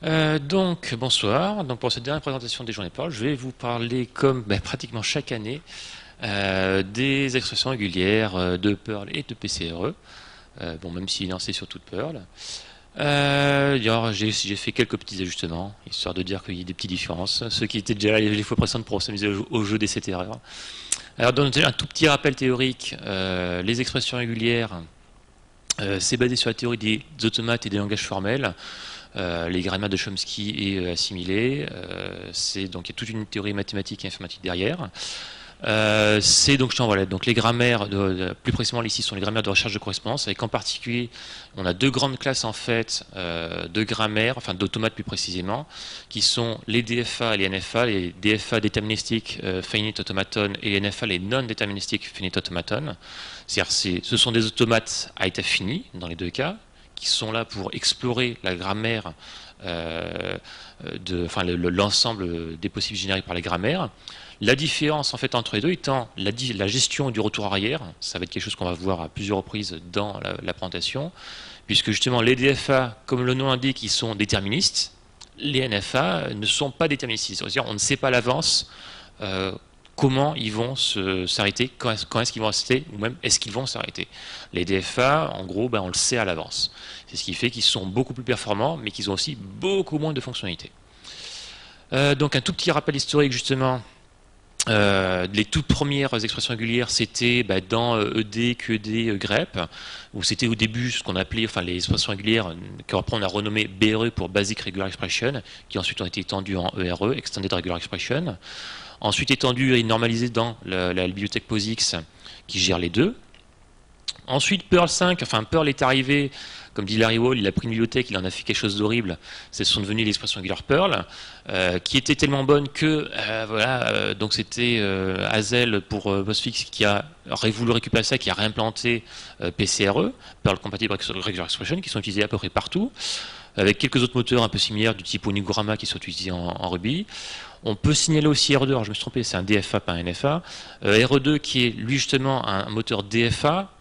Bonsoir. Donc, pour cette dernière présentation des journées Perl, je vais vous parler, comme pratiquement chaque année, des expressions régulières de Perl et de PCRE. Même si c'est surtout de Perl. D'ailleurs, j'ai fait quelques petits ajustements, histoire de dire qu'il y a des petites différences. Ceux qui étaient déjà là les fois précédentes pour s'amuser au jeu des cette erreur. Alors, dans un tout petit rappel théorique, les expressions régulières, c'est basé sur la théorie des automates et des langages formels. Les grammaires de Chomsky et assimilées. Donc il y a toute une théorie mathématique et informatique derrière. Donc les grammaires, plus précisément ici, sont les grammaires de recherche de correspondance, avec en particulier, on a deux grandes classes en fait de grammaires, enfin d'automates plus précisément, qui sont les DFA et les NFA, les DFA déterministiques finite automaton et les NFA les non déterministiques finite automaton. C'est-à-dire ce sont des automates à état fini dans les deux cas, qui sont là pour explorer la grammaire, l'ensemble des possibles génériques par les grammaires. La différence en fait entre les deux étant la gestion du retour arrière, ça va être quelque chose qu'on va voir à plusieurs reprises dans la présentation, puisque justement les DFA, comme le nom l'indique, ils sont déterministes, les NFA ne sont pas déterministes, c'est-à-dire on ne sait pas à l'avance comment ils vont s'arrêter, quand est-ce qu'ils vont rester, ou même est-ce qu'ils vont s'arrêter. Les DFA, en gros, on le sait à l'avance. C'est ce qui fait qu'ils sont beaucoup plus performants, mais qu'ils ont aussi beaucoup moins de fonctionnalités. Donc un tout petit rappel historique justement. Les toutes premières expressions régulières, c'était dans ED, QED, grep, où c'était au début ce qu'on appelait, les expressions régulières, qu'après on a renommé BRE pour Basic Regular Expression, qui ensuite ont été étendues en ERE, Extended Regular Expression. Ensuite étendues et normalisées dans la bibliothèque POSIX, qui gère les deux. Ensuite, Perl 5, Perl est arrivé, comme dit Larry Wall, il a pris une bibliothèque, il en a fait quelque chose d'horrible. Ce sont devenus l'expression régulière Perl, qui était tellement bonne que, donc c'était Hazel pour Postfix qui a voulu récupérer ça, qui a réimplanté PCRE, Perl Compatible Regular Expression, qui sont utilisés à peu près partout, avec quelques autres moteurs un peu similaires du type Onigorama qui sont utilisés en Ruby. On peut signaler aussi RE2, alors je me suis trompé, c'est un DFA, pas un NFA. RE2 qui est lui justement un moteur DFA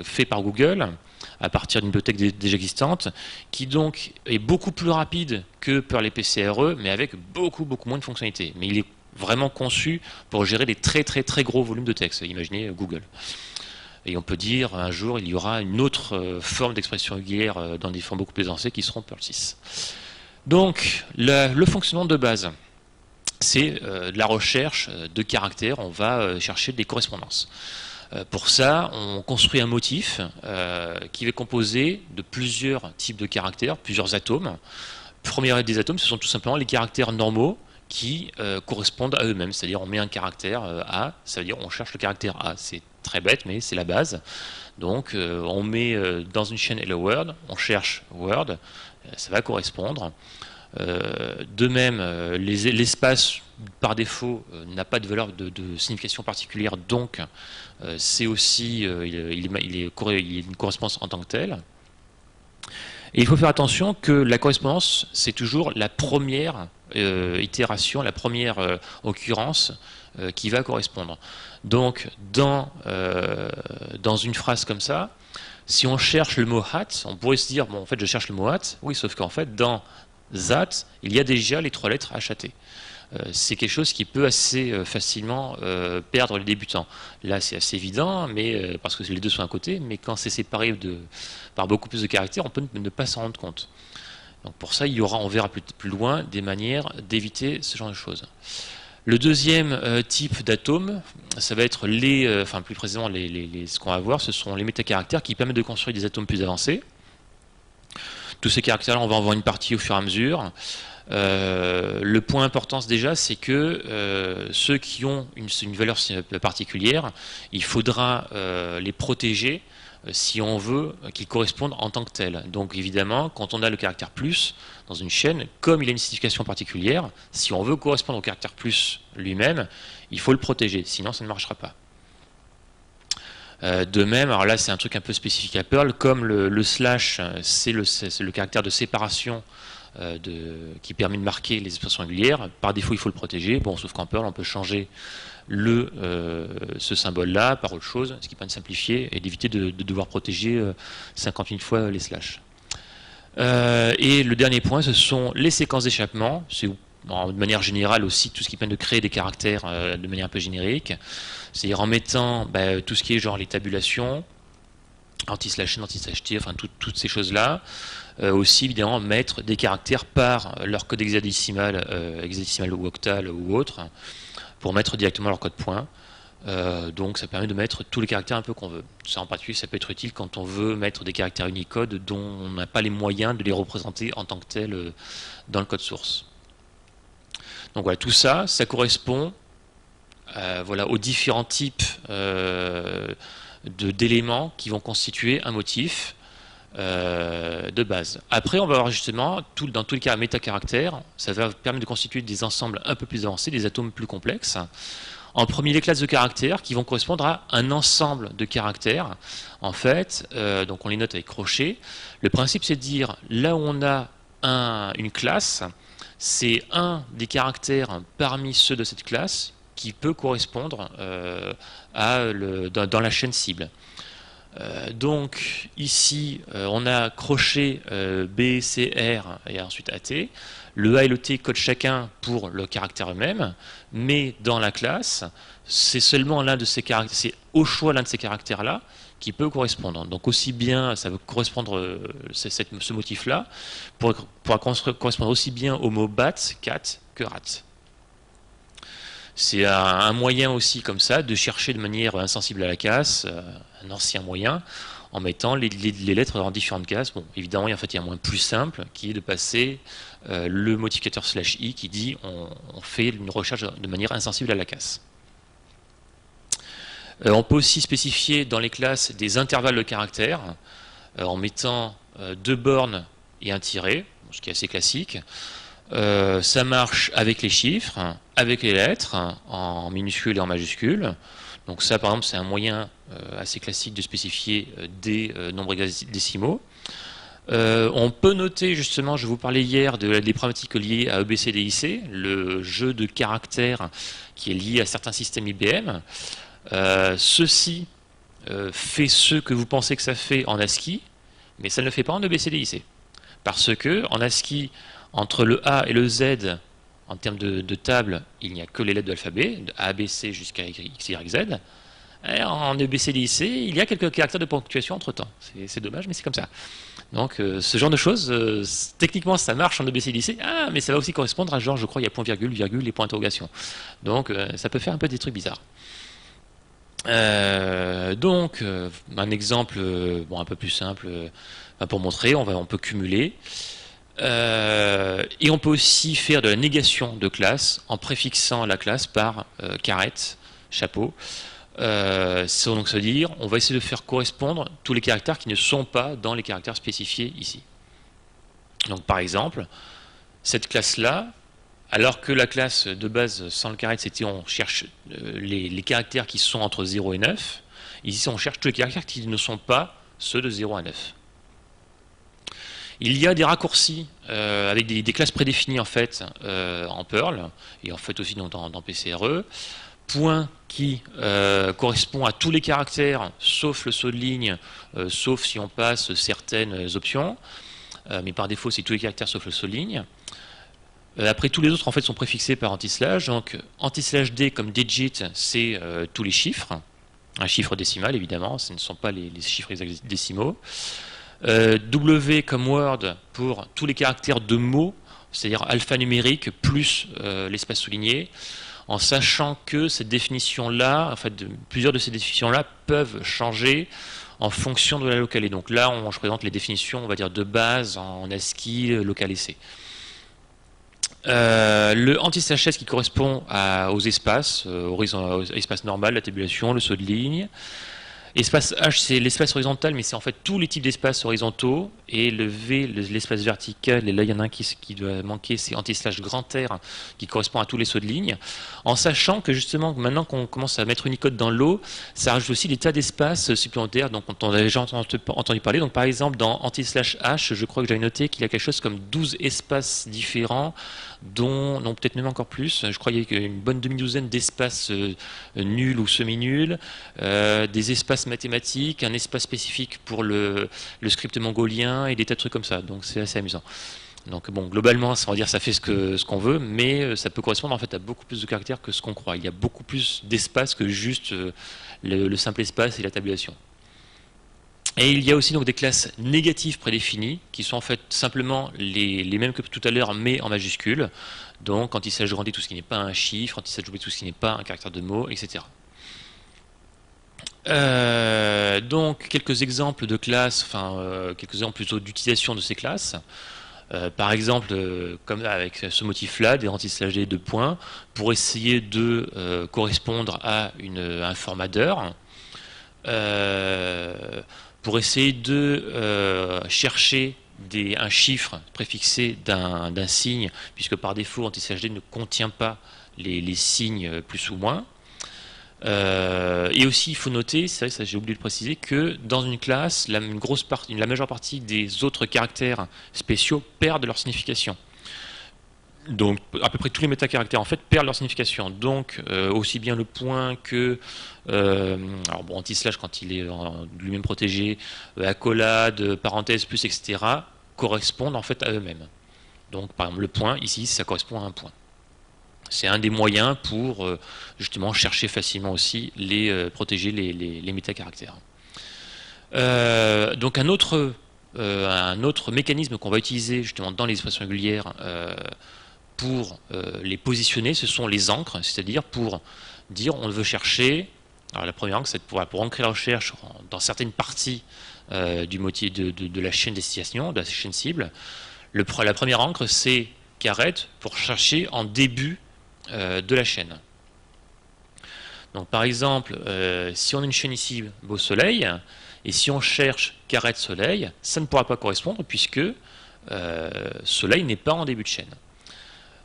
fait par Google à partir d'une bibliothèque déjà existante, qui donc est beaucoup plus rapide que Perl et PCRE, mais avec beaucoup moins de fonctionnalités. Mais il est vraiment conçu pour gérer des très gros volumes de texte. Imaginez Google. Et on peut dire un jour il y aura une autre forme d'expression régulière dans des formes beaucoup plus avancées qui seront Perl 6. Donc le fonctionnement de base, c'est de la recherche de caractères, on va chercher des correspondances. Pour ça, on construit un motif qui est composé de plusieurs types de caractères, plusieurs atomes. Premier des atomes, ce sont tout simplement les caractères normaux qui correspondent à eux-mêmes, c'est-à-dire on met un caractère A, ça veut dire on cherche le caractère A. C'est très bête, mais c'est la base. Donc on met dans une chaîne Hello World, on cherche Word, ça va correspondre. De même, l'espace par défaut n'a pas de valeur de signification particulière, donc c'est aussi il y a une correspondance en tant que telle. Et il faut faire attention que la correspondance, c'est toujours la première itération, la première occurrence qui va correspondre. Donc, dans une phrase comme ça, si on cherche le mot hat, on pourrait se dire, bon, en fait, je cherche le mot hat, oui, sauf qu'en fait, dans that, il y a déjà les trois lettres HAT. C'est quelque chose qui peut assez facilement perdre les débutants. Là, c'est assez évident, mais parce que les deux sont à côté, mais quand c'est séparé par beaucoup plus de caractères, on peut ne pas s'en rendre compte. Donc pour ça, on verra plus loin des manières d'éviter ce genre de choses. Le deuxième type d'atomes, ça va être plus précisément ce qu'on va voir, ce sont les métacaractères qui permettent de construire des atomes plus avancés. Tous ces caractères-là, on va en voir une partie au fur et à mesure. Le point important déjà, c'est que ceux qui ont une valeur particulière, il faudra les protéger si on veut qu'ils correspondent en tant que tels. Donc évidemment, quand on a le caractère plus dans une chaîne, comme il a une signification particulière, si on veut correspondre au caractère plus lui-même, il faut le protéger, sinon ça ne marchera pas. De même, alors là c'est un truc un peu spécifique à Perl, comme le slash, c'est le caractère de séparation qui permet de marquer les expressions régulières. Par défaut, il faut le protéger. Bon, sauf qu'en Perl, on peut changer ce symbole-là par autre chose, ce qui permet de simplifier et d'éviter de devoir protéger 50 000 fois les slash. Et le dernier point, ce sont les séquences d'échappement. C'est de manière générale aussi tout ce qui permet de créer des caractères de manière un peu générique. C'est-à-dire en mettant tout ce qui est genre les tabulations, anti/n, anti/t, enfin toutes ces choses-là. Aussi évidemment mettre des caractères par leur code hexadécimal, hexadécimal ou octal ou autre, pour mettre directement leur code point. Donc ça permet de mettre tous les caractères un peu qu'on veut. Ça en particulier ça peut être utile quand on veut mettre des caractères Unicode dont on n'a pas les moyens de les représenter en tant que tels dans le code source. Donc voilà, tout ça, ça correspond voilà, aux différents types d'éléments qui vont constituer un motif de base. Après, on va voir justement, dans tous les cas métacaractères, ça va permettre de constituer des ensembles un peu plus avancés, des atomes plus complexes. En premier, les classes de caractères qui vont correspondre à un ensemble de caractères. En fait, donc on les note avec crochet. Le principe, c'est de dire, là où on a une classe, c'est un des caractères parmi ceux de cette classe qui peut correspondre dans la chaîne cible. Donc ici, on a crochet B, C, R et ensuite AT. Le A et le T codent chacun pour le caractère eux-mêmes, mais dans la classe, c'est seulement l'un de ces caractères, c'est au choix l'un de ces caractères-là qui peut correspondre. Donc aussi bien, ça veut correspondre, ce motif-là, pourra correspondre aussi bien au mot bat, cat, que rat. C'est un moyen aussi comme ça de chercher de manière insensible à la casse, un ancien moyen, en mettant les lettres dans différentes cases. Bon, évidemment, en fait, il y a un moyen plus simple qui est de passer le modificateur /i qui dit on fait une recherche de manière insensible à la casse. On peut aussi spécifier dans les classes des intervalles de caractères en mettant 2 bornes et un tiret, ce qui est assez classique. Ça marche avec les chiffres, avec les lettres, en minuscules et en majuscules. Donc ça, par exemple, c'est un moyen assez classique de spécifier des nombres décimaux. On peut noter, justement, je vous parlais hier des problématiques liées à EBCDIC, le jeu de caractères qui est lié à certains systèmes IBM. Ceci fait ce que vous pensez que ça fait en ASCII, mais ça ne le fait pas en EBCDIC. Parce que en ASCII, entre le A et le Z, en termes de table, il n'y a que les lettres de l'alphabet, de A, B, C jusqu'à X, Y, Z. Et en EBCDIC, il y a quelques caractères de ponctuation entre-temps. C'est dommage, mais c'est comme ça. Donc ce genre de choses, techniquement ça marche en EBCDIC, mais ça va aussi correspondre à genre, je crois, il y a point virgule, virgule et point d'interrogation. Donc ça peut faire un peu des trucs bizarres. Donc un exemple un peu plus simple pour montrer, on peut cumuler. Et on peut aussi faire de la négation de classe en préfixant la classe par carrette, chapeau. Donc, c'est-à-dire, on va essayer de faire correspondre tous les caractères qui ne sont pas dans les caractères spécifiés ici. Donc, par exemple, cette classe-là, alors que la classe de base sans le carrette, c'était on cherche les caractères qui sont entre 0 et 9. Ici, on cherche tous les caractères qui ne sont pas ceux de 0 à 9. Il y a des raccourcis avec des classes prédéfinies en fait en Perl et en fait aussi dans PCRE. Point qui correspond à tous les caractères sauf le saut de ligne, sauf si on passe certaines options. Mais par défaut, c'est tous les caractères sauf le saut de ligne. Après, tous les autres en fait sont préfixés par anti-slash. Donc anti/d comme digit, c'est tous les chiffres. Un chiffre décimal évidemment, ce ne sont pas les chiffres décimaux. W comme word pour tous les caractères de mots, c'est-à-dire alphanumérique plus l'espace souligné, en sachant que cette définition-là, en fait, plusieurs de ces définitions-là peuvent changer en fonction de la locale. Et donc là, je présente les définitions, on va dire, de base en ASCII, local et C. Le anti/s qui correspond aux espaces, aux espaces normal, la tabulation, le saut de ligne. Espace H, c'est l'espace horizontal, mais c'est en fait tous les types d'espaces horizontaux. Et le V, l'espace vertical, et là il y en a un qui doit manquer, c'est anti/grand R, qui correspond à tous les sauts de ligne. En sachant que justement, maintenant qu'on commence à mettre Unicode dans l'eau, ça rajoute aussi des tas d'espaces supplémentaires, donc on a déjà entendu parler. Donc par exemple, dans anti/H, je crois que j'avais noté qu'il y a quelque chose comme 12 espaces différents, dont, non peut-être même encore plus, je crois qu'il y a une bonne demi-douzaine d'espaces nuls ou semi-nuls, des espaces mathématique, un espace spécifique pour le script mongolien et des tas de trucs comme ça. Donc c'est assez amusant. Donc bon, globalement, ça, on va dire, ça fait ce qu'on veut, mais ça peut correspondre en fait à beaucoup plus de caractères que ce qu'on croit. Il y a beaucoup plus d'espace que juste le simple espace et la tabulation. Et il y a aussi donc des classes négatives prédéfinies, qui sont en fait simplement les mêmes que tout à l'heure, mais en majuscule. Donc quand il s'agit de rendre tout ce qui n'est pas un chiffre, quand il s'agit de jouer tout ce qui n'est pas un caractère de mot, etc. Donc quelques exemples de classes, enfin quelques exemples plutôt d'utilisation de ces classes. Par exemple, comme avec ce motif-là, des anti/d de points, pour essayer de correspondre à un format d'heure, pour essayer de chercher un chiffre préfixé d'un signe, puisque par défaut, anti/d ne contient pas les signes plus ou moins. Et aussi, il faut noter, c'est vrai que ça j'ai oublié de préciser, que dans une classe, la majeure partie des autres caractères spéciaux perdent leur signification. Donc, à peu près tous les métacaractères en fait perdent leur signification. Donc, aussi bien le point que, alors bon, anti-slash quand il est lui-même protégé, accolade, parenthèse, plus, etc., correspondent en fait à eux-mêmes. Donc, par exemple, le point ici, ça correspond à un point. C'est un des moyens pour justement chercher facilement aussi protéger les métacaractères. Donc un autre mécanisme qu'on va utiliser justement dans les expressions régulières pour les positionner, ce sont les encres, c'est-à-dire pour dire on veut chercher. Alors la première encre, c'est pour ancrer la recherche dans certaines parties du motif de la chaîne destination, de la chaîne cible. La première encre, c'est caret pour chercher en début de la chaîne. Donc par exemple, si on a une chaîne ici, beau soleil, et si on cherche caret soleil, ça ne pourra pas correspondre puisque soleil n'est pas en début de chaîne.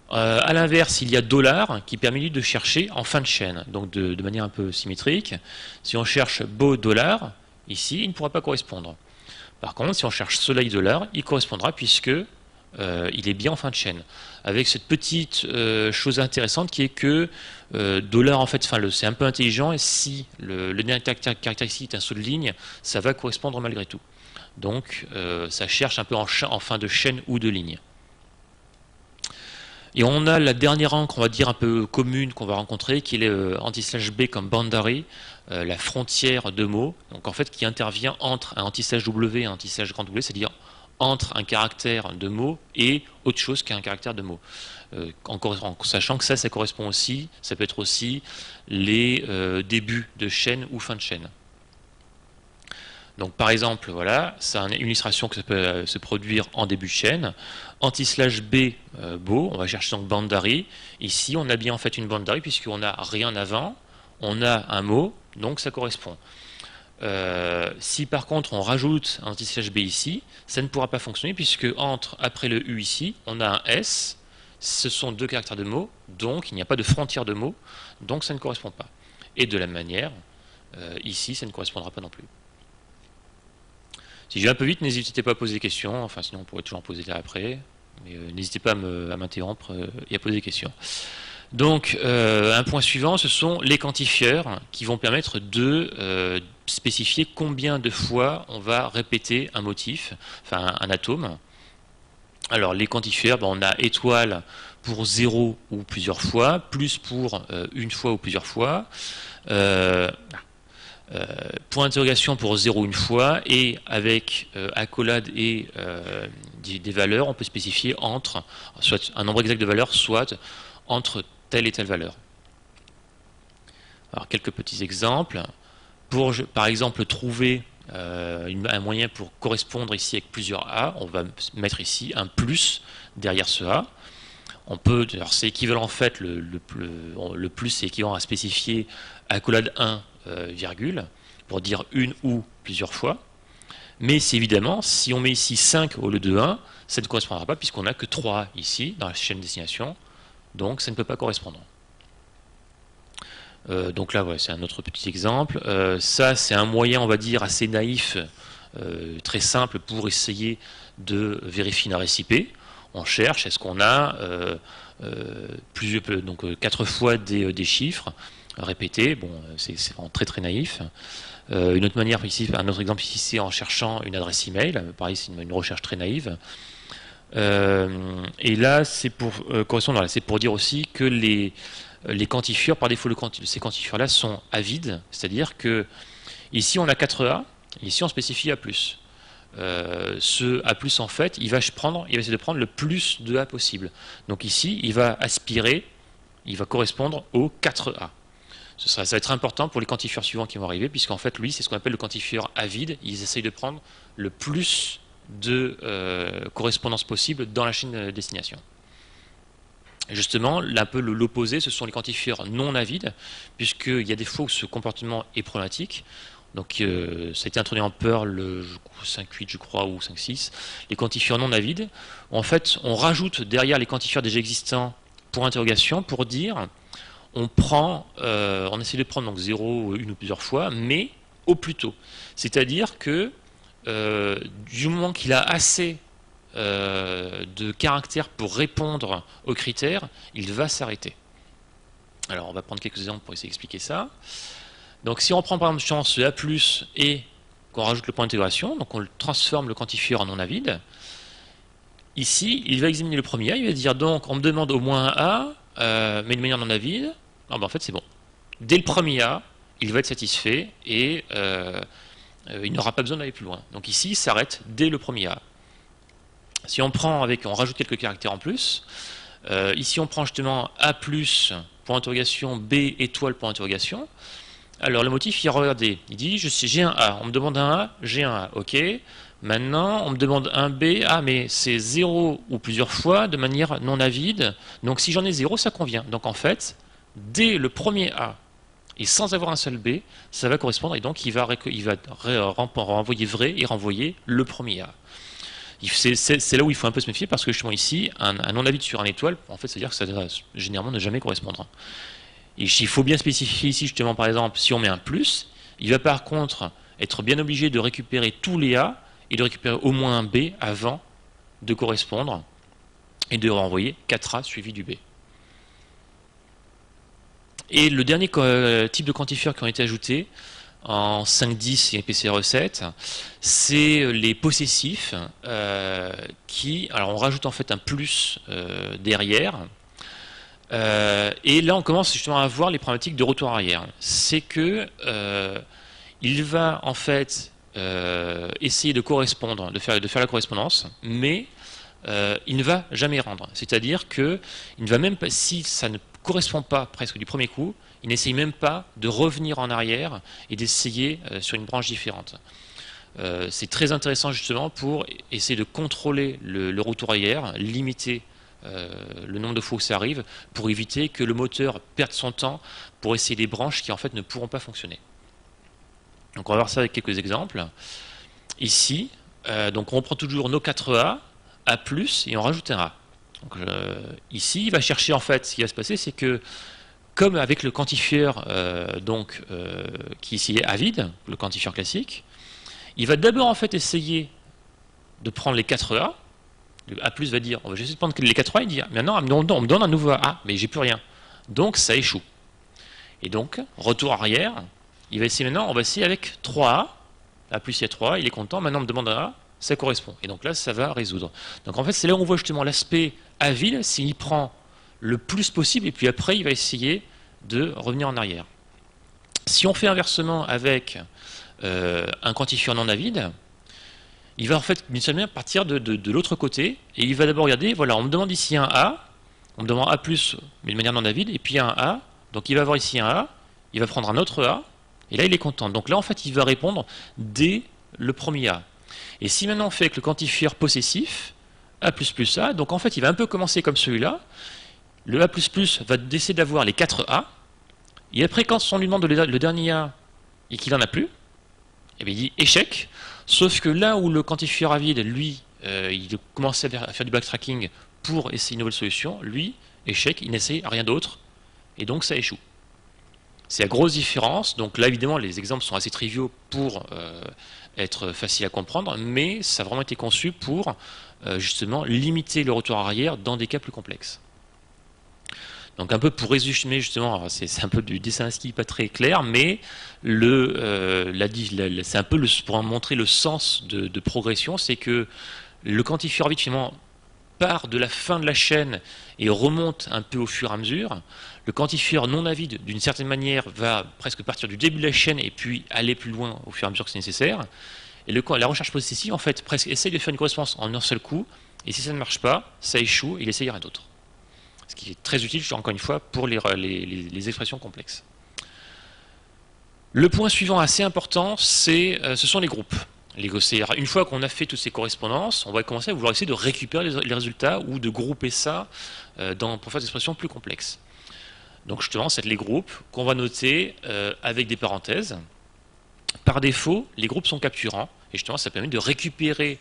A l'inverse, il y a dollar qui permet de chercher en fin de chaîne, donc de manière un peu symétrique. Si on cherche beau dollar, ici, il ne pourra pas correspondre. Par contre, si on cherche soleil dollar, il correspondra puisque il est bien en fin de chaîne. Avec cette petite chose intéressante qui est que dollar, en fait, c'est un peu intelligent, et si le dernier caractéristique est un saut de ligne, ça va correspondre malgré tout. Donc, ça cherche un peu en fin de chaîne ou de ligne. Et on a la dernière encre, on va dire un peu commune qu'on va rencontrer, qui est le anti/b comme boundary, la frontière de mots, donc en fait qui intervient entre un anti/w et un anti/grand W, c'est-à-dire entre un caractère de mot et autre chose qu'un caractère de mot. En sachant que ça correspond aussi, ça peut être aussi les débuts de chaîne ou fin de chaîne. Donc par exemple, voilà, c'est une illustration que ça peut se produire en début de chaîne. Anti/b beau, on va chercher donc boundary. Ici, on a bien en fait une boundary puisqu'on n'a rien avant, on a un mot, donc ça correspond. Si par contre on rajoute un anti/b ici, ça ne pourra pas fonctionner puisque après le U ici, on a un S, ce sont deux caractères de mots, donc il n'y a pas de frontière de mots, donc ça ne correspond pas. Et de la même manière, ici, ça ne correspondra pas non plus. Si je vais un peu vite, n'hésitez pas à poser des questions, enfin sinon on pourrait toujours en poser là après, mais n'hésitez pas à m'interrompre et à poser des questions. Donc, un point suivant, ce sont les quantifieurs qui vont permettre de spécifier combien de fois on va répéter un motif, enfin un atome. Alors, les quantifieurs, on a étoile pour 0 ou plusieurs fois, plus pour une fois ou plusieurs fois, point d'interrogation pour 0 une fois, et avec accolade et des valeurs, on peut spécifier entre, soit un nombre exact de valeurs, soit entre telle et telle valeur. Alors quelques petits exemples. Pour par exemple trouver un moyen pour correspondre ici avec plusieurs A, on va mettre ici un plus derrière ce A. On peut, alors c'est équivalent en fait, le plus c'est équivalent à spécifier accolade 1, virgule, pour dire une ou plusieurs fois. Mais c'est évidemment, si on met ici 5 au lieu de 1, ça ne correspondra pas puisqu'on n'a que 3 ici dans la chaîne destination. Donc ça ne peut pas correspondre. Donc là, voilà, c'est un autre petit exemple. Ça, c'est un moyen, on va dire, assez naïf, très simple pour essayer de vérifier une adresse IP. On cherche, est-ce qu'on a donc 4 fois des chiffres répétés. Bon, c'est vraiment très très naïf. Une autre manière, ici, un autre exemple ici, c'est en cherchant une adresse email. Pareil, c'est une recherche très naïve. Et là, c'est pour correspondre, voilà, c'est pour dire aussi que les quantifieurs, par défaut, ces quantifieurs-là sont avides, c'est-à-dire que ici on a 4A, ici on spécifie A+. Ce A+, en fait, il va essayer de prendre le plus de A possible. Donc ici, il va aspirer, il va correspondre au 4A. Ça va être important pour les quantifieurs suivants qui vont arriver, puisqu'en fait, lui, c'est ce qu'on appelle le quantifieur avide. Ils essayent de prendre le plus de correspondance possible dans la chaîne destination. Et justement, un peu l'opposé, ce sont les quantifieurs non avides, puisqu'il y a des fois où ce comportement est problématique. Donc, ça a été introduit en Perl 5.8, je crois, ou 5.6. Les quantifieurs non avides, en fait, on rajoute derrière les quantifieurs déjà existants pour interrogation, pour dire, on essaie de prendre donc 0 une ou plusieurs fois, mais au plus tôt. C'est-à-dire que du moment qu'il a assez de caractères pour répondre aux critères, il va s'arrêter. Alors on va prendre quelques exemples pour essayer d'expliquer ça. Donc si on prend par exemple ce A+, et qu'on rajoute le point d'intégration, donc on transforme le quantifieur en non avide, ici il va examiner le premier A, il va dire donc on me demande au moins un A, mais de manière non avide. Ah ben en fait c'est bon. Dès le premier A, il va être satisfait et il n'aura pas besoin d'aller plus loin. Donc ici il s'arrête dès le premier A. Si on rajoute quelques caractères en plus, ici on prend justement A+, point d'interrogation, B, étoile, point d'interrogation. Alors le motif, il regarde, il dit j'ai un A, on me demande un A, j'ai un A, ok. Maintenant on me demande un B, ah mais c'est 0 ou plusieurs fois de manière non avide, donc si j'en ai 0 ça convient. Donc en fait, dès le premier A, et sans avoir un seul B, ça va correspondre, et donc il va renvoyer vrai et renvoyer le premier A. C'est là où il faut un peu se méfier, parce que justement ici, un non-avide sur un étoile, en fait, c'est-à-dire que ça va généralement ne jamais correspondre. Et il faut bien spécifier ici, justement, par exemple, si on met un plus, il va par contre être bien obligé de récupérer tous les A et de récupérer au moins un B avant de correspondre et de renvoyer 4A suivi du B. Et le dernier type de quantifieurs qui ont été ajoutés en 5.10 et PCR7, c'est les possessifs alors on rajoute en fait un plus derrière. Et là, on commence justement à voir les problématiques de retour arrière. C'est que il va en fait essayer de correspondre, de faire la correspondance, mais il ne va jamais rendre. C'est-à-dire que il ne va même pas, si ça ne correspond pas presque du premier coup, il n'essaye même pas de revenir en arrière et d'essayer sur une branche différente. C'est très intéressant justement pour essayer de contrôler le retour arrière, limiter le nombre de fois où ça arrive, pour éviter que le moteur perde son temps pour essayer des branches qui en fait ne pourront pas fonctionner. Donc on va voir ça avec quelques exemples. Ici, donc on reprend toujours nos 4A, A+, et on rajoute un A. Donc, ici, il va chercher en fait, ce qui va se passer, c'est que comme avec le quantifieur qui ici est avide, le quantifieur classique, il va d'abord en fait essayer de prendre les 4A. Le A+ va dire, on va essayer de prendre les 4A, il dit, maintenant on me donne un nouveau A, mais j'ai plus rien. Donc ça échoue. Et donc, retour arrière, il va essayer maintenant, on va essayer avec 3A, A+, il y a 3A, il est content, maintenant on me demande un A, ça correspond. Et donc là, ça va résoudre. Donc en fait, c'est là où on voit justement l'aspect avide, s'il prend le plus possible, et puis après, il va essayer de revenir en arrière. Si on fait inversement avec un quantifieur non avide, il va en fait d'une certaine manière partir de l'autre côté, et il va d'abord regarder, voilà, on me demande ici un A, on me demande A+, mais de manière non avide, et puis un A, donc il va avoir ici un A, il va prendre un autre A, et là il est content. Donc là en fait il va répondre dès le premier A. Et si maintenant on fait avec le quantifieur possessif, A++ A, donc en fait il va un peu commencer comme celui-là, le A++ va essayer d'avoir les 4 A, et après quand on lui demande le dernier A et qu'il n'en a plus, eh bien, il dit échec, sauf que là où le quantifieur avide, lui, il commence à faire du backtracking pour essayer une nouvelle solution, lui, échec, il n'essaye rien d'autre, et donc ça échoue. C'est la grosse différence, donc là évidemment les exemples sont assez triviaux pour être faciles à comprendre, mais ça a vraiment été conçu pour justement limiter le retour arrière dans des cas plus complexes. Donc un peu pour résumer justement, c'est un peu du dessin ASCII pas très clair, mais c'est un peu pour montrer le sens de progression, c'est que le quantifieur bit finalement part de la fin de la chaîne et remonte un peu au fur et à mesure. Le quantifieur non avide, d'une certaine manière, va presque partir du début de la chaîne et puis aller plus loin au fur et à mesure que c'est nécessaire. Et la recherche possessive, en fait, presque essaye de faire une correspondance en un seul coup, et si ça ne marche pas, ça échoue et il essayera d'autres. Ce qui est très utile, encore une fois, pour les expressions complexes. Le point suivant assez important, ce sont les groupes. Une fois qu'on a fait toutes ces correspondances, on va commencer à vouloir essayer de récupérer les résultats ou de grouper ça pour faire des expressions plus complexes. Donc justement, c'est les groupes qu'on va noter avec des parenthèses. Par défaut, les groupes sont capturants, et justement, ça permet de récupérer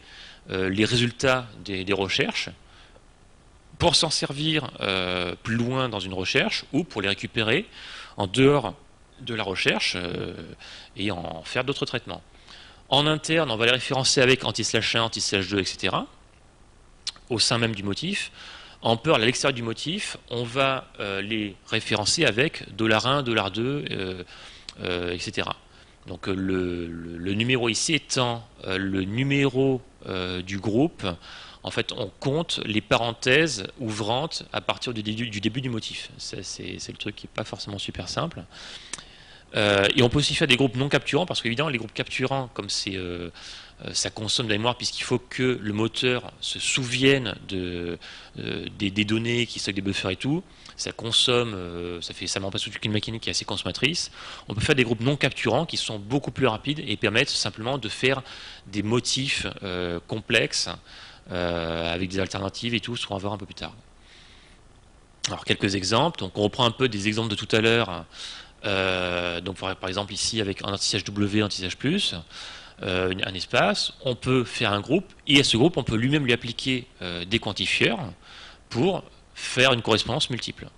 les résultats des recherches pour s'en servir plus loin dans une recherche ou pour les récupérer en dehors de la recherche et en faire d'autres traitements. En interne, on va les référencer avec anti/1, anti/2, etc. au sein même du motif. En Perl, à l'extérieur du motif, on va les référencer avec $1, $2, etc. Donc le numéro ici étant le numéro du groupe, en fait on compte les parenthèses ouvrantes à partir du début du motif. C'est le truc qui n'est pas forcément super simple. Et on peut aussi faire des groupes non capturants, parce qu'évidemment les groupes capturants, comme ça consomme de la mémoire, puisqu'il faut que le moteur se souvienne des données qui stockent des buffers et tout, ça consomme, ça met en place toute une mécanique qui est assez consommatrice. On peut faire des groupes non capturants qui sont beaucoup plus rapides et permettent simplement de faire des motifs complexes avec des alternatives et tout, ce qu'on va voir un peu plus tard. Alors quelques exemples, donc on reprend un peu des exemples de tout à l'heure. Donc par exemple ici avec un anti-CHW, anti-CH+, un espace, on peut faire un groupe, et à ce groupe on peut lui-même lui appliquer des quantifieurs pour faire une correspondance multiple.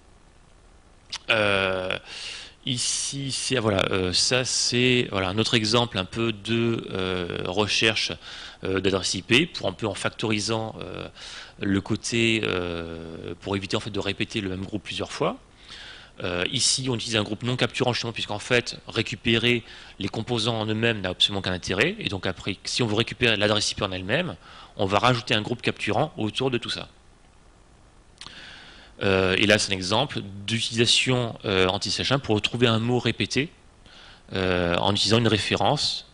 Ici, ça c'est un autre exemple un peu de recherche d'adresse IP, pour un peu en factorisant le côté, pour éviter en fait de répéter le même groupe plusieurs fois. Ici, on utilise un groupe non capturant justement, puisqu'en fait, récupérer les composants en eux-mêmes n'a absolument qu'un intérêt. Et donc après, si on veut récupérer l'adresse IP en elle-même, on va rajouter un groupe capturant autour de tout ça. Et là, c'est un exemple d'utilisation anti/1 pour retrouver un mot répété en utilisant une référence.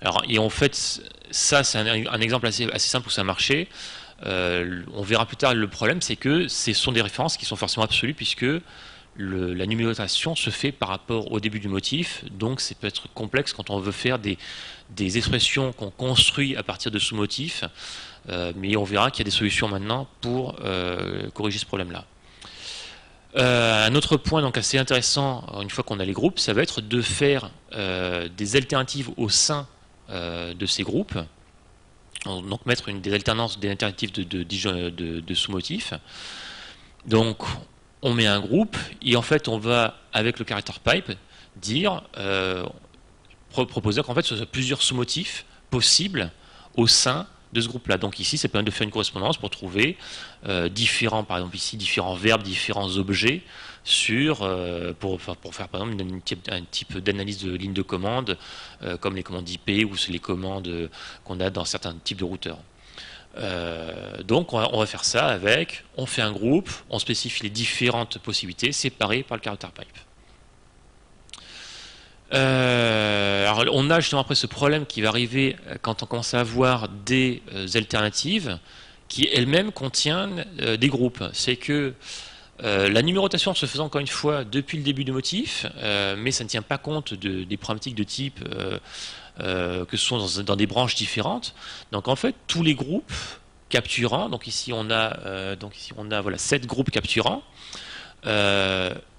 Alors, et en fait, ça, c'est un exemple assez simple où ça a marché. On verra plus tard le problème, c'est que ce sont des références qui sont forcément absolues, puisque la numérotation se fait par rapport au début du motif, donc ça peut être complexe quand on veut faire des expressions qu'on construit à partir de sous-motifs, mais on verra qu'il y a des solutions maintenant pour corriger ce problème-là. Un autre point donc assez intéressant, une fois qu'on a les groupes, ça va être de faire des alternatives au sein de ces groupes, donc mettre des alternatives de sous-motifs. Donc on met un groupe et en fait on va avec le character pipe dire proposer qu'en fait ce soit plusieurs sous-motifs possibles au sein de ce groupe là. Donc ici ça permet de faire une correspondance pour trouver par exemple ici différents verbes, différents objets pour faire par exemple un type d'analyse de ligne de commande comme les commandes IP ou les commandes qu'on a dans certains types de routeurs. Donc on va faire ça on fait un groupe, on spécifie les différentes possibilités séparées par le character pipe. Alors on a justement après ce problème qui va arriver quand on commence à avoir des alternatives qui elles-mêmes contiennent des groupes. C'est que la numérotation se faisant encore une fois depuis le début du motif, mais ça ne tient pas compte des problématiques de type que ce sont dans des branches différentes. Donc en fait, tous les groupes capturants, donc ici on a 7 groupes capturants.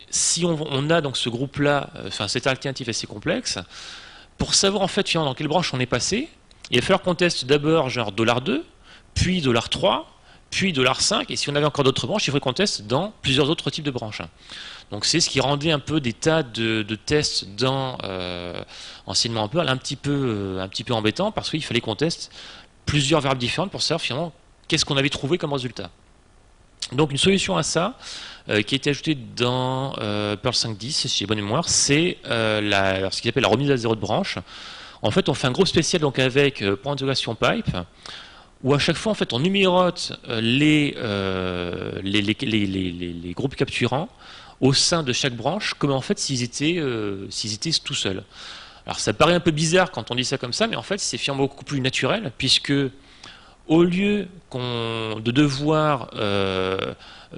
Si on a donc ce groupe-là, cette alternative assez complexe, pour savoir en fait dans quelle branche on est passé, il va falloir qu'on teste d'abord genre $2, puis $3, puis $5, et si on avait encore d'autres branches, il faudrait qu'on teste dans plusieurs autres types de branches. Donc c'est ce qui rendait un peu des tas de tests dans enseignement un peu un petit peu embêtant, parce qu'il fallait qu'on teste plusieurs verbes différents pour savoir finalement qu'est-ce qu'on avait trouvé comme résultat. Donc une solution à ça, qui a été ajoutée dans Perl 5.10, si j'ai bonne mémoire, c'est ce qu'ils appelle la remise à zéro de branche. En fait, on fait un groupe spécial donc avec point d'intégration pipe, où à chaque fois, en fait, on numérote les groupes capturants au sein de chaque branche, comme en fait s'ils étaient tout seuls. Alors ça paraît un peu bizarre quand on dit ça comme ça, mais en fait c'est finalement beaucoup plus naturel, puisque au lieu de devoir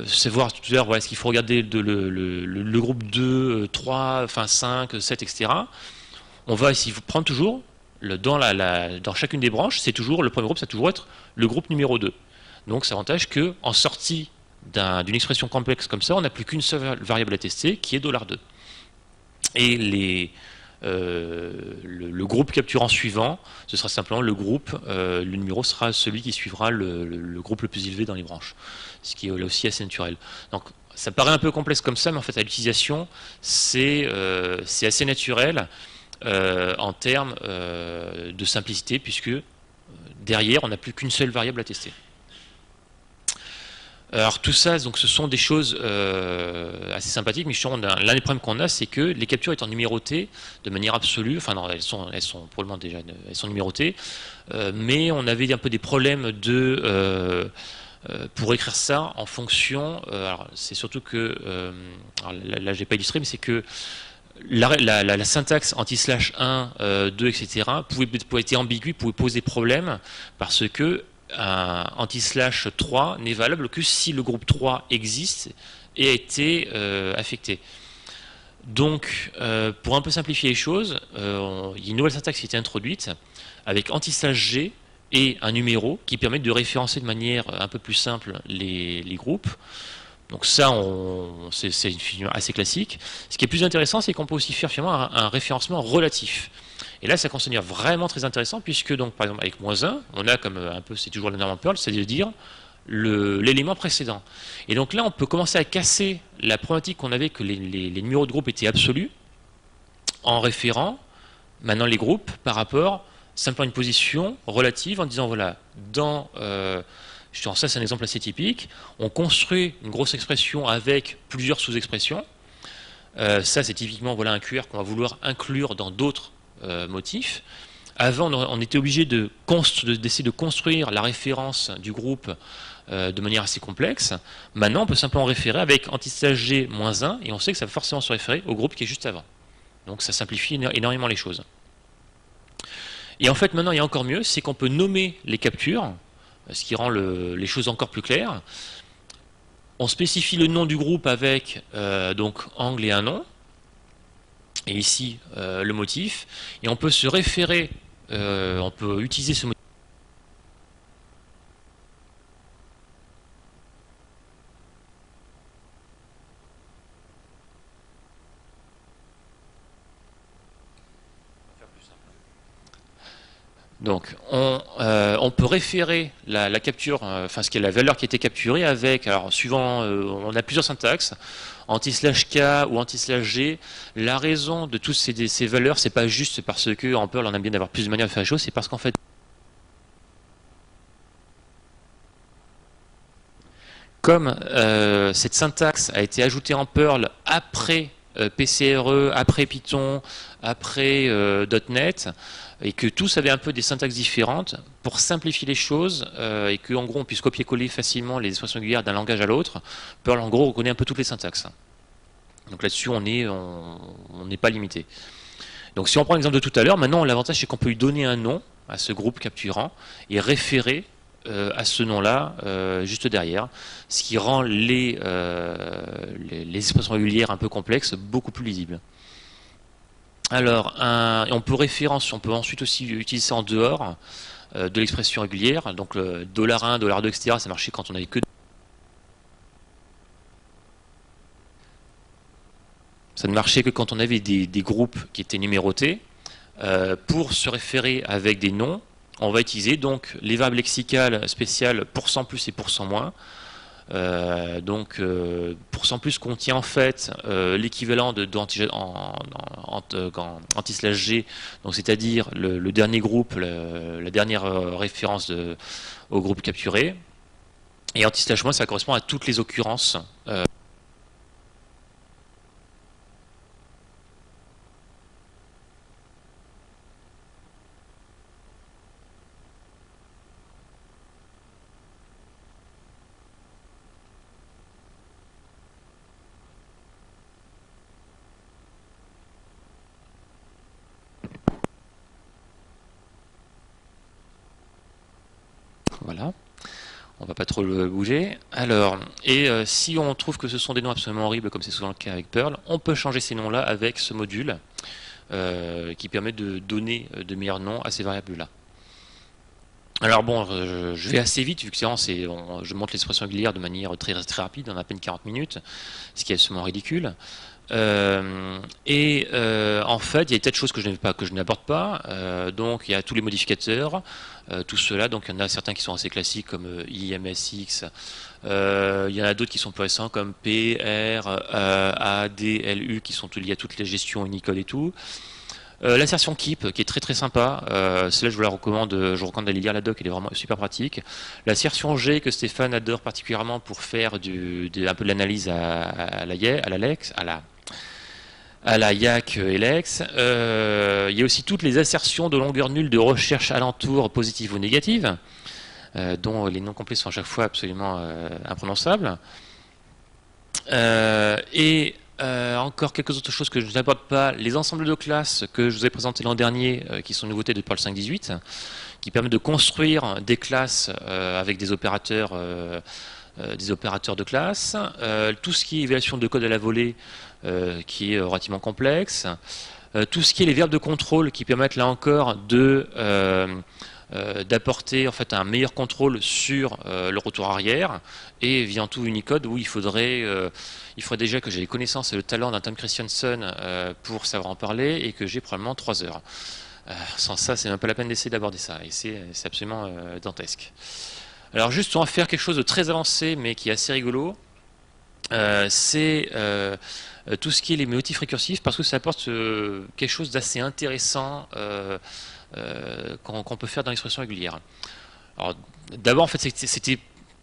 savoir tout à l'heure, voilà, est-ce qu'il faut regarder le groupe 2, 3, enfin 5, 7, etc. On va essayer de prendre toujours, dans chacune des branches, c'est toujours, le premier groupe, ça va toujours être le groupe numéro 2. Donc ça avantage qu'en sortie d'une expression complexe comme ça, on n'a plus qu'une seule variable à tester, qui est $2. Et le groupe capturant suivant, ce sera simplement le groupe, le numéro sera celui qui suivra le groupe le plus élevé dans les branches, ce qui est là aussi assez naturel. Donc ça paraît un peu complexe comme ça, mais en fait à l'utilisation, c'est assez naturel en termes de simplicité, puisque derrière, on n'a plus qu'une seule variable à tester. Alors tout ça, donc, ce sont des choses assez sympathiques, mais l'un des problèmes qu'on a, c'est que les captures étant numérotées de manière absolue, enfin non, elles sont probablement déjà elles sont numérotées, mais on avait un peu des problèmes pour écrire ça en fonction. Alors c'est surtout que là j'ai pas illustré, mais c'est que la syntaxe anti/1, 2, etc. pouvait être ambiguë, pouvait poser problème parce que un anti/3 n'est valable que si le groupe 3 existe et a été affecté. Donc, pour un peu simplifier les choses, il y a une nouvelle syntaxe qui a été introduite avec anti/g et un numéro qui permet de référencer de manière un peu plus simple les groupes. Donc ça, c'est une figure assez classique. Ce qui est plus intéressant, c'est qu'on peut aussi faire finalement un référencement relatif. Et là, ça commence à devenir vraiment très intéressant, puisque donc, par exemple, avec -1, on a comme un peu, c'est toujours le norme en Perl, c'est-à-dire l'élément précédent. Et donc là, on peut commencer à casser la problématique qu'on avait que les numéros de groupe étaient absolus, en référant maintenant les groupes par rapport simplement à une position relative, en disant, voilà, ça c'est un exemple assez typique, on construit une grosse expression avec plusieurs sous-expressions. Ça c'est typiquement voilà, un QR qu'on va vouloir inclure dans d'autres motifs. Avant on était obligé d'essayer de construire la référence du groupe de manière assez complexe. Maintenant on peut simplement référer avec anti/g-1 et on sait que ça va forcément se référer au groupe qui est juste avant. Donc ça simplifie énormément les choses. Et en fait maintenant il y a encore mieux, c'est qu'on peut nommer les captures, ce qui rend les choses encore plus claires. On spécifie le nom du groupe avec donc angle et un nom, et ici le motif, et on peut se référer, on peut utiliser ce motif. Donc, on peut référer la capture, enfin ce qui est la valeur qui a été capturée avec, alors suivant, on a plusieurs syntaxes, anti/k ou anti/g. La raison de toutes ces valeurs, c'est pas juste parce que en Perl on aime bien d'avoir plus de manières de faire les choses, c'est parce qu'en fait, comme cette syntaxe a été ajoutée en Perl après PCRE, après Python, après .NET, et que tous avaient un peu des syntaxes différentes, pour simplifier les choses, et qu'en gros on puisse copier-coller facilement les expressions régulières d'un langage à l'autre, Perl en gros reconnaît un peu toutes les syntaxes. Donc là-dessus on n'est pas limité. Donc si on prend l'exemple de tout à l'heure, maintenant l'avantage c'est qu'on peut lui donner un nom à ce groupe capturant et référer à ce nom-là juste derrière, ce qui rend les expressions régulières un peu complexes beaucoup plus lisibles. Alors, on peut ensuite aussi utiliser ça en dehors de l'expression régulière. Donc le $1, $2, etc. ça marchait quand on avait que ça ne marchait que quand on avait des groupes qui étaient numérotés. Pour se référer avec des noms, on va utiliser donc les variables lexicales spéciales %+ et %-. Donc %+ contient en fait l'équivalent de anti/g, donc c'est-à-dire le dernier groupe, la dernière référence au groupe capturé. Et anti-slash-moi, ça correspond à toutes les occurrences. Voilà. On va pas trop le bouger. Alors, si on trouve que ce sont des noms absolument horribles, comme c'est souvent le cas avec Perl, on peut changer ces noms-là avec ce module qui permet de donner de meilleurs noms à ces variables-là. Alors bon, je vais assez vite, vu que je montre l'expression régulière de manière très, très rapide, en à peine 40 minutes, ce qui est absolument ridicule. En fait, il y a des tas de choses que je n'aborde pas. Donc, il y a tous les modificateurs, tout cela. Donc, il y en a certains qui sont assez classiques comme IMSX. Il y en a d'autres qui sont plus récents comme P, R, A, D, L, U, qui sont liés à toutes les gestions Unicode et tout. L'assertion keep qui est très très sympa, celle-là je vous la recommande, je vous recommande d'aller lire la doc, elle est vraiment super pratique. L'assertion G que Stéphane adore particulièrement pour faire un peu de l'analyse à la YAC et LEX. Il y a aussi toutes les assertions de longueur nulle de recherche alentour positive ou négative, dont les noms complets sont à chaque fois absolument imprononçables. Encore quelques autres choses que je n'aborde pas, les ensembles de classes que je vous ai présentés l'an dernier, qui sont une nouveauté de Perl 5.18, qui permettent de construire des classes avec des opérateurs de classe, tout ce qui est évaluation de code à la volée, qui est relativement complexe, tout ce qui est les verbes de contrôle qui permettent là encore d'apporter en fait un meilleur contrôle sur le retour arrière, et via tout Unicode où il faudrait déjà que j'ai les connaissances et le talent d'un Tom Christiansen pour savoir en parler, et que j'ai probablement 3 heures. Sans ça, c'est même pas la peine d'essayer d'aborder ça, et c'est absolument dantesque. Alors juste, on va faire quelque chose de très avancé, mais qui est assez rigolo. C'est tout ce qui est les motifs récursifs, parce que ça apporte quelque chose d'assez intéressant qu'on peut faire dans l'expression régulière. Alors d'abord, en fait, c'était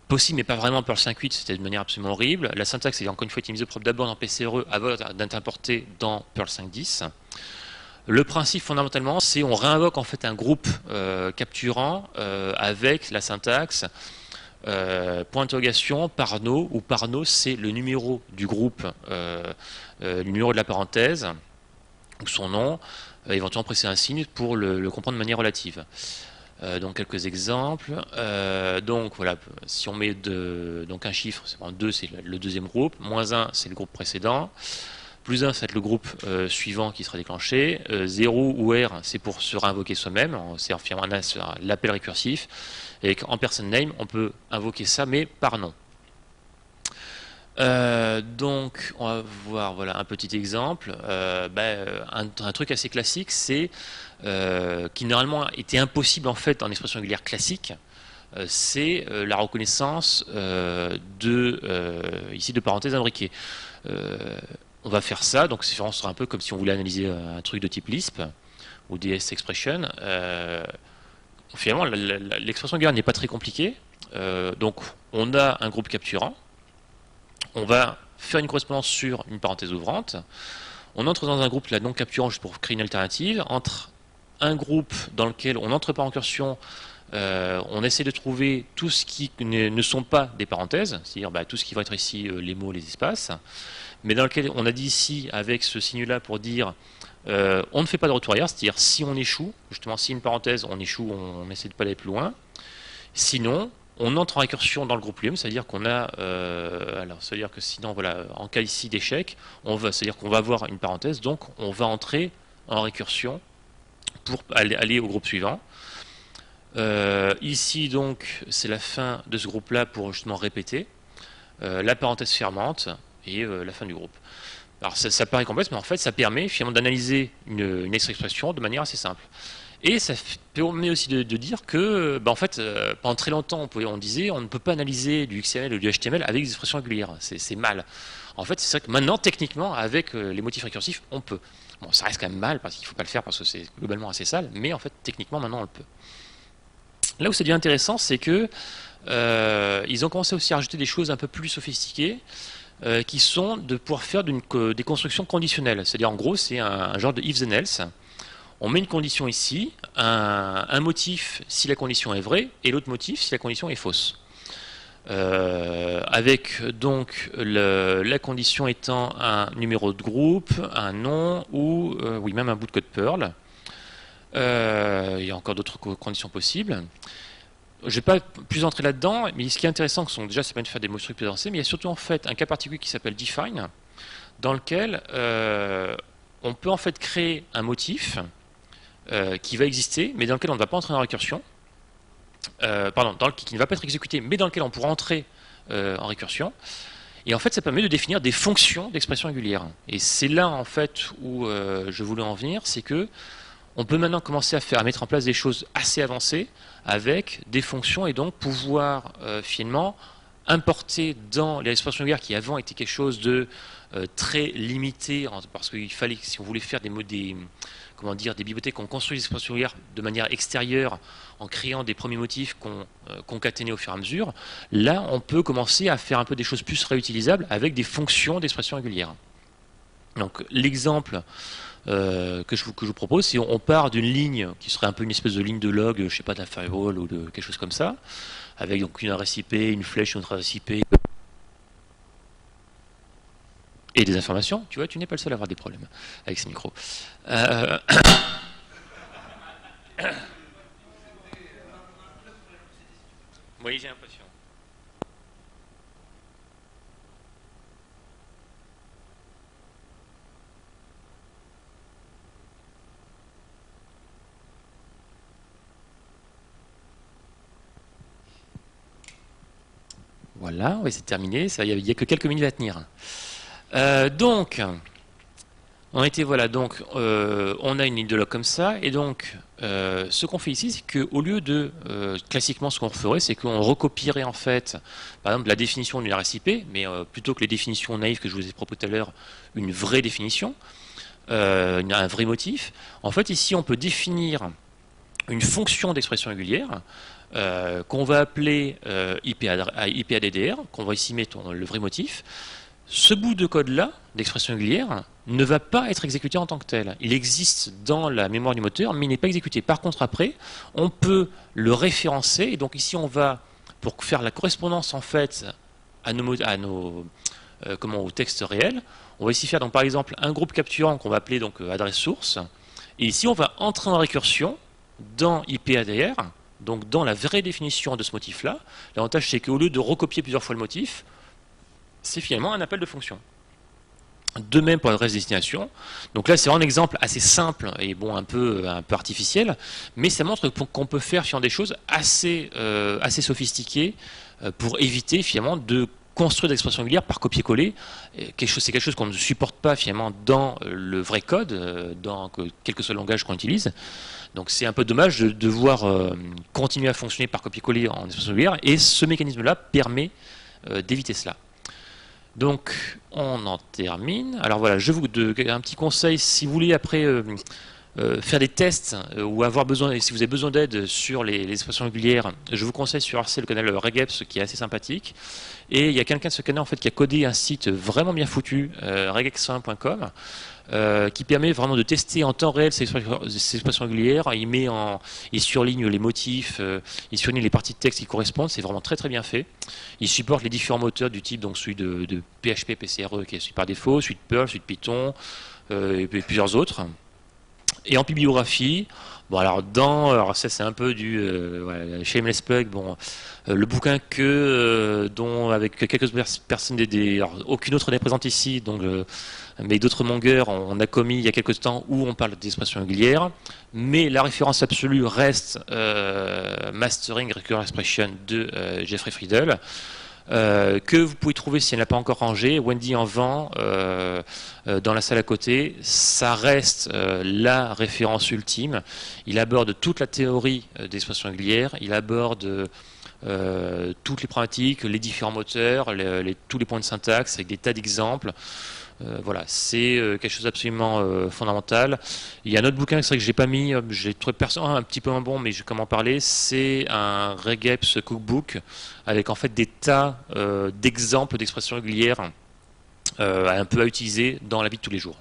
possible, mais pas vraiment Perl 5.8, c'était de manière absolument horrible. La syntaxe est encore une fois été mise au propre d'abord dans PCRE avant d'être importée dans Perl 5.10. Le principe fondamentalement, c'est on réinvoque en fait un groupe capturant avec la syntaxe point d'interrogation Parno, où Parno c'est le numéro du groupe, le numéro de la parenthèse, ou son nom, éventuellement presser un signe pour le comprendre de manière relative. Donc quelques exemples. Donc voilà, si on met donc un chiffre, c'est 2, c'est le deuxième groupe, -1 c'est le groupe précédent, +1 ça va être le groupe suivant qui sera déclenché, 0 ou R c'est pour se réinvoquer soi-même, c'est l'appel récursif, et en person name on peut invoquer ça mais par nom. Donc on va voir voilà, un petit exemple. Un truc assez classique, c'est qui normalement était impossible en fait en expression régulière classique, c'est la reconnaissance ici de parenthèses imbriquées. On va faire ça, donc c'est un peu comme si on voulait analyser un truc de type Lisp ou DS expression. Finalement, l'expression régulière n'est pas très compliquée. Donc on a un groupe capturant. On va faire une correspondance sur une parenthèse ouvrante. On entre dans un groupe là non capturant juste pour créer une alternative. Entre un groupe dans lequel on n'entre pas en incursion, on essaie de trouver tout ce qui ne sont pas des parenthèses, c'est-à-dire tout ce qui va être ici les mots, les espaces, mais dans lequel on a dit ici avec ce signe-là pour dire on ne fait pas de retour arrière, c'est-à-dire si on échoue, justement si une parenthèse on échoue, on essaie de pas aller plus loin. Sinon, on entre en récursion dans le groupe lui-même, c'est-à-dire qu'on a, c'est-à-dire que sinon, voilà, en cas ici d'échec, c'est-à-dire qu'on va avoir une parenthèse, donc on va entrer en récursion pour aller au groupe suivant. Ici donc, c'est la fin de ce groupe-là pour justement répéter la parenthèse fermante et la fin du groupe. Alors ça paraît complexe, mais en fait, ça permet finalement d'analyser une expression de manière assez simple. Et ça permet aussi de dire que, en fait, pendant très longtemps, on disait on ne peut pas analyser du XML ou du HTML avec des expressions régulières. C'est mal. En fait, c'est vrai que maintenant, techniquement, avec les motifs récursifs, on peut. Bon, ça reste quand même mal, parce qu'il ne faut pas le faire, parce que c'est globalement assez sale, mais en fait, techniquement, maintenant, on le peut. Là où ça devient intéressant, c'est que ils ont commencé aussi à rajouter des choses un peu plus sophistiquées, qui sont de pouvoir faire des constructions conditionnelles. C'est-à-dire, en gros, c'est un genre de if and else. On met une condition ici, un motif si la condition est vraie, et l'autre motif si la condition est fausse. Avec donc la condition étant un numéro de groupe, un nom ou oui, même un bout de code Perl. Il y a encore d'autres conditions possibles. Je ne vais pas plus entrer là-dedans, mais ce qui est intéressant, déjà, ça permet de faire des mots structurés plus avancés, mais il y a surtout en fait un cas particulier qui s'appelle define, dans lequel on peut en fait créer un motif qui va exister, mais dans lequel on ne va pas entrer en récursion. Qui ne va pas être exécuté, mais dans lequel on pourra entrer en récursion. Et en fait, ça permet de définir des fonctions d'expression régulière. Et c'est là, en fait, où je voulais en venir, c'est que on peut maintenant commencer à mettre en place des choses assez avancées avec des fonctions et donc pouvoir finalement importer dans les expressions régulières qui avant étaient quelque chose de très limité, parce qu'il fallait, si on voulait faire des bibliothèques, on construit des expressions régulières de manière extérieure en créant des premiers motifs qu'on concaténait au fur et à mesure. Là, on peut commencer à faire un peu des choses plus réutilisables avec des fonctions d'expression régulière. Donc l'exemple que je vous propose, c'est on part d'une ligne qui serait un peu une espèce de ligne de log, je ne sais pas, d'un firewall ou de quelque chose comme ça, avec donc une adresse IP, une flèche, une autre adresse IP et des informations. Tu vois, tu n'es pas le seul à avoir des problèmes avec ces micros. Oui, j'ai l'impression. Voilà, oui, c'est terminé. Il n'y a que quelques minutes à tenir. Donc, on a une ligne de log comme ça, et donc ce qu'on fait ici, c'est qu'au lieu de classiquement ce qu'on ferait, c'est qu'on recopierait en fait, par exemple, la définition d'une adresse IP, mais plutôt que les définitions naïves que je vous ai proposées tout à l'heure, une vraie définition, un vrai motif. En fait, ici, on peut définir une fonction d'expression régulière qu'on va appeler IPADDR, qu'on va ici mettre le vrai motif. Ce bout de code-là, d'expression régulière, ne va pas être exécuté en tant que tel. Il existe dans la mémoire du moteur, mais il n'est pas exécuté. Par contre, après, on peut le référencer. Et donc ici, on va, pour faire la correspondance en fait au texte réel, on va ici faire donc par exemple un groupe capturant qu'on va appeler donc adresse source. Et ici, on va entrer en récursion dans IPADR, donc dans la vraie définition de ce motif-là. L'avantage, c'est qu'au lieu de recopier plusieurs fois le motif, c'est finalement un appel de fonction. De même pour l'adresse destination. Donc là, c'est un exemple assez simple et bon, un peu artificiel, mais ça montre qu'on peut faire finalement des choses assez sophistiquées pour éviter finalement de construire des expressions régulières par copier-coller. C'est quelque chose qu'on ne supporte pas finalement dans le vrai code, dans quel que soit le langage qu'on utilise. Donc c'est un peu dommage de devoir continuer à fonctionner par copier-coller en expression régulière, et ce mécanisme-là permet d'éviter cela. Donc, on en termine. Alors voilà, je vous donne un petit conseil, si vous voulez après faire des tests ou si vous avez besoin d'aide sur les expressions régulières, je vous conseille sur RC le canal Regeps qui est assez sympathique. Et il y a quelqu'un de ce canal en fait qui a codé un site vraiment bien foutu, regex1.com, qui permet vraiment de tester en temps réel ces expressions régulières. Il surligne les motifs, il surligne les parties de texte qui correspondent. C'est vraiment très très bien fait. Il supporte les différents moteurs du type, donc celui de PHP, PCRE qui est celui par défaut, celui de Perl, celui de Python, et plusieurs autres. Et en bibliographie, bon alors ça c'est un peu du shameless plug, le bouquin dont avec quelques personnes, aucune autre n'est présente ici, donc mais d'autres mongers, on a commis il y a quelques temps où on parle d'expression régulière, mais la référence absolue reste Mastering Recurrent Expression de Jeffrey Friedel, que vous pouvez trouver si elle n'a pas encore rangé. Wendy en vend dans la salle à côté. Ça reste la référence ultime. Il aborde toute la théorie des expressions régulières. Il aborde toutes les problématiques, les différents moteurs, tous les points de syntaxe avec des tas d'exemples. Voilà, c'est quelque chose d'absolument fondamental. Il y a un autre bouquin, c'est vrai que je l'ai pas mis, j'ai trouvé personnellement un petit peu moins bon, mais je vais comment en parler. C'est un Regeps Cookbook avec en fait des tas d'exemples d'expressions régulières un peu à utiliser dans la vie de tous les jours.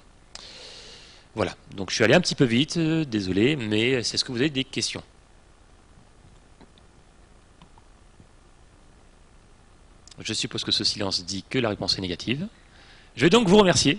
Voilà, donc je suis allé un petit peu vite, désolé, mais est-ce que vous avez des questions? Je suppose que ce silence dit que la réponse est négative. Je vais donc vous remercier